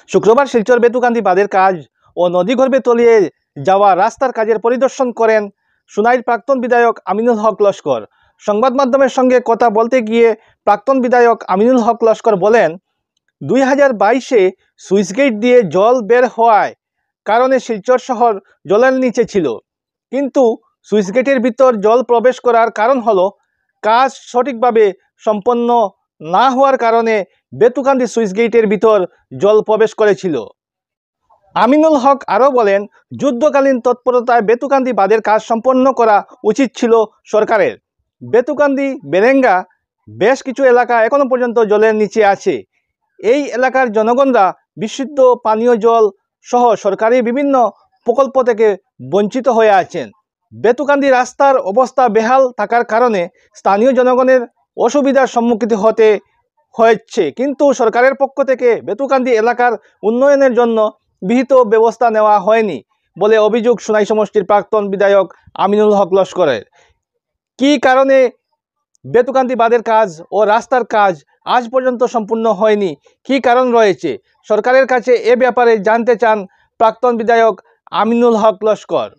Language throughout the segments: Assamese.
শুক্রবার শিলচর বেতুকান্দি বাঁধের কাজ ও নদীগর্ভে তলিয়ে যাওয়া রাস্তার কাজের পরিদর্শন করেন সুনাইর প্রাক্তন বিধায়ক আমিনুল হক লস্কর। সংবাদ মাধ্যমের সঙ্গে কথা বলতে গিয়ে প্রাক্তন বিধায়ক আমিনুল হক লস্কর বলেন, 2022-এ সুইচগেট দিয়ে জল বের হওয়ায় কারণে শিলচর শহর জলের নিচে ছিল, কিন্তু সুইচগেটের ভিতর জল প্রবেশ করার কারণ হলো কাজ সঠিকভাবে সম্পন্ন না হওয়ার কারণে বেতুকান্দি সুইচগেটের ভিতর জল প্রবেশ করেছিল। আমিনুল হক আরও বলেন, যুদ্ধকালীন তৎপরতায় বেতুকান্দি বাঁধের কাজ সম্পন্ন করা উচিত ছিল সরকারের। বেতুকান্দি বেরেঙ্গা বেশ কিছু এলাকা এখনো পর্যন্ত জলের নিচে আছে। এই এলাকার জনগণরা বিশুদ্ধ পানীয় জল সহ সরকারি বিভিন্ন প্রকল্প থেকে বঞ্চিত হয়ে আছেন। বেতুকান্দি রাস্তার অবস্থা বেহাল থাকার কারণে স্থানীয় জনগণের অসুবিধার সম্মুখীন হতে হচ্ছে, কিন্তু সরকারের পক্ষ থেকে বেতুকান্দি এলাকার উন্নয়নের জন্য বিহিত ব্যবস্থা নেওয়া হয়নি বলে অভিযোগ সুনাই সমষ্টির প্রাক্তন বিধায়ক আমিনুল হক লস্করের। কী কারণে বেতুকান্দি বাঁধের কাজ ও রাস্তার কাজ আজ পর্যন্ত সম্পূর্ণ হয়নি, কী কারণ রয়েছে, সরকারের কাছে এ ব্যাপারে জানতে চান প্রাক্তন বিধায়ক আমিনুল হক লস্কর।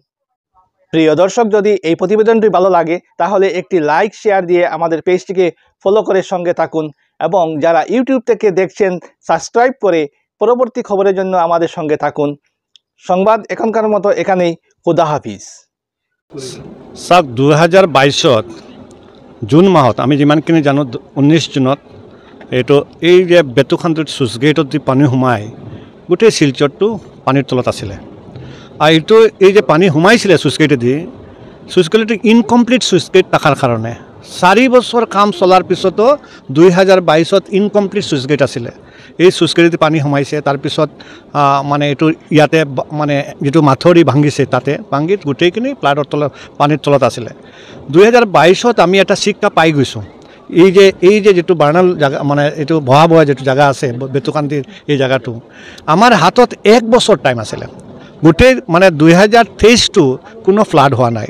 প্রিয় দর্শক, যদি এই প্রতিবেদনটি ভালো লাগে তাহলে একটি লাইক শেয়ার দিয়ে আমাদের পেজটিকে ফলো করে সঙ্গে থাকুন এবং যারা ইউটিউব থেকে দেখছেন সাবস্ক্রাইব করে পরবর্তী খবরের জন্য আমাদের সঙ্গে থাকুন। সংবাদ এখনকার মতো এখানেই। খুদা হাফিজ। স্যার 2022 জুন মাহত আমি যিমানখিনি জানো 19 জুনত এইটো এই যে বেতুকান্দিত চুইচগেটত যি পানী সোমায় গোটেই শিলচৰটো পানীৰ তলত আছিলে। আৰু এইটো এই যে পানী সোমাইছিলে চুইচগেটেদি, চুইচগেটটো ইনকমপ্লিট চুইচগেট থকাৰ কাৰণে 4 বছৰ কাম চলাৰ পিছতো 2022-ত ইনকমপ্লিট চুইচগেট আছিলে। এই চুইচগেটেদি পানী সোমাইছে, তাৰপিছত মানে এইটো ইয়াতে মানে যিটো মাথৰি ভাঙিছে তাতে ভাঙি গোটেইখিনি প্লাডৰ তলত পানীৰ তলত আছিলে। 2022-ত আমি এটা শিক্ষা পাই গৈছোঁ। এই যে যিটো বাৰ্ণাল জাগা মানে এইটো ভয়াবহ যিটো জাগা আছে বেতুকান্দিৰ এই জাগাটো আমাৰ হাতত 1 বছৰ টাইম আছিলে। গোটেই মানে 2023টো কোনো ফ্লাড হোৱা নাই,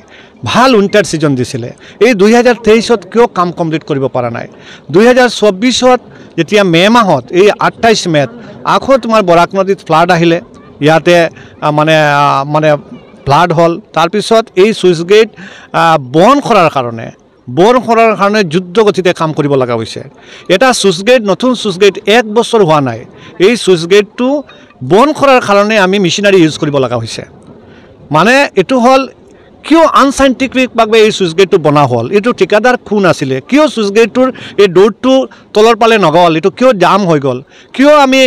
ভাল উইণ্টাৰ ছিজন দিছিলে। এই 2023-ত কিয় কাম কমপ্লিট কৰিব পৰা নাই? 2024-ত যেতিয়া মে' মাহত এই 28 মে'ত আকৌ তোমাৰ বৰাক নদীত ফ্লাড আহিলে, ইয়াতে মানে ফ্লাড হ'ল। তাৰপিছত এই চুইচগেট বন্ধ কৰাৰ কাৰণে যুদ্ধ গতিতে কাম কৰিব লগা হৈছে। এটা চুইচগেট নতুন চুইচগেট 1 বছৰ হোৱা নাই, এই চুইচগেটটো বন্ধ কৰাৰ কাৰণে আমি মেচিনাৰী ইউজ কৰিব লগা হৈছে। মানে এইটো হ'ল কিয় আনচাইণ্টিফিকভাৱে এই চুইচগেটটো বনোৱা হ'ল, এইটো ঠিকাদাৰ কোন আছিলে, কিয় চুইচগেটটোৰ এই দৌৰটো তলৰ পালে নগ'ল, এইটো কিয় জাম হৈ গ'ল, কিয় আমি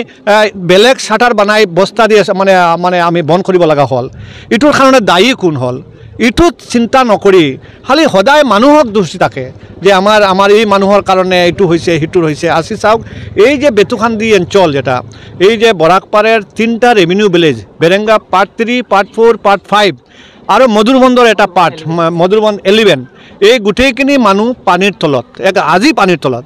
বেলেগ শাটাৰ বনাই বস্তা দি মানে আমি বন্ধ কৰিব লগা হ'ল, এইটোৰ কাৰণে দায়ী কোন হ'ল, এইটো চিন্তা নকৰি খালি সদায় মানুহক দোষ দি থাকে যে আমাৰ এই মানুহৰ কাৰণে এইটো হৈছে সিটোৰ হৈছে। আজি চাওক, এই যে বেতুকান্দি অঞ্চল যেটা এই যে বৰাকপাৰেৰ 3টা revenue village Berenga part 3, part 4, part 5 আৰু মধুৰবন্দৰ এটা পাৰ্ট মধুৰবন্দ 11, এই গোটেইখিনি মানুহ পানীৰ তলত, আজি পানীৰ তলত।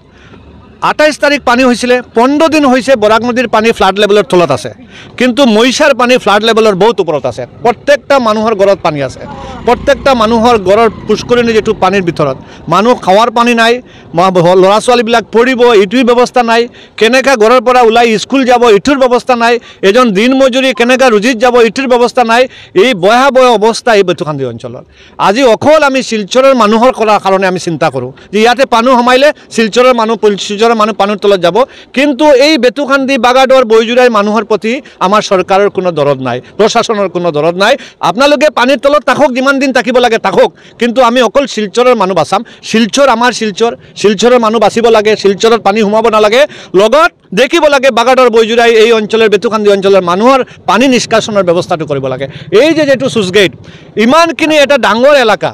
28 তাৰিখ পানী হৈছিলে, 15 দিন হৈছে বৰাক নদীৰ পানী ফ্লাড লেভেলৰ তলত আছে, কিন্তু মইচাৰ পানী ফ্লাড লেভেলৰ বহুত ওপৰত আছে। প্ৰত্যেকটা মানুহৰ ঘৰত পানী আছে, প্ৰত্যেকটা মানুহৰ ঘৰৰ পুষ্কৰিণী যিটো পানীৰ ভিতৰত মানুহ খাৱাৰ পানী নাই, ল'ৰা ছোৱালীবিলাক পঢ়িব এইটোৰ ব্যৱস্থা নাই, কেনেকৈ ঘৰৰ পৰা ওলাই স্কুল যাব এইটোৰ ব্যৱস্থা নাই, এজন দিন মজুৰি কেনেকৈ ৰুজিত যাব এইটোৰ ব্যৱস্থা নাই। এই ভয়াবহ অৱস্থা এই বেতুকান্দি অঞ্চলত। আজি অকল আমি শিলচৰৰ মানুহৰ কাৰণে আমি চিন্তা কৰোঁ যে ইয়াতে পানী সোমাইলে শিলচৰৰ মানুহ পানীৰ তলত যাব, কিন্তু এই বেতুকান্দি বাগাডৰ বৈজুৰাৰ মানুহৰ প্ৰতি আমাৰ চৰকাৰৰ কোনো দৰদ নাই, প্ৰশাসনৰ কোনো দৰদ নাই। আপোনালোকে পানীৰ তলত থাকক, যিমান দিন থাকিব লাগে থাকক, কিন্তু আমি অকল শিলচৰৰ মানুহ বাচাম। শিলচৰ আমাৰ শিলচৰৰ মানুহ বাচিব লাগে, শিলচৰত পানী সোমাব নালাগে। লগত দেখিব লাগে বাগাডৰ বৈজুৰাই এই অঞ্চলৰ বেতুকান্দি অঞ্চলৰ মানুহৰ পানী নিষ্কাশনৰ ব্যৱস্থাটো কৰিব লাগে। এই যেটো চুইচগেট ইমানখিনি এটা ডাঙৰ এলেকা,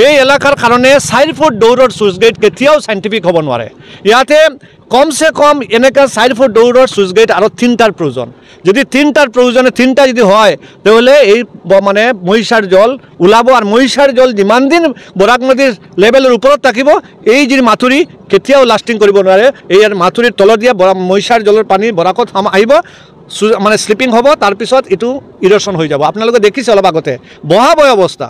এই এলেকাৰ কাৰণে 4 ফুট দৌৰৰ চুইচগেট কেতিয়াও চাইণ্টিফিক হ'ব নোৱাৰে। ইয়াতে কমসে কম এনেকৈ 4 ফুট দৌৰৰ চুইচগেট আৰু 3টাৰ প্ৰয়োজন। যদি 3টাৰ প্ৰয়োজনে 3টা যদি হয় তাহলে এই মানে মহিষাৰ জল ওলাব, আৰু মহিষাৰ জল যিমান দিন বৰাক নদীৰ লেভেলৰ ওপৰত থাকিব এই যি মাথুৰি কেতিয়াও লাষ্টিং কৰিব নোৱাৰে। এই মাথুৰিৰ তলত দিয়া মহিষাৰ জলৰ পানী বৰাকত আহিব, মানে স্লিপিং হ'ব, তাৰপিছত এইটো ইৰ'শ্যন হৈ যাব। আপোনালোকে দেখিছে অলপ আগতে ভয়াবহ অৱস্থা।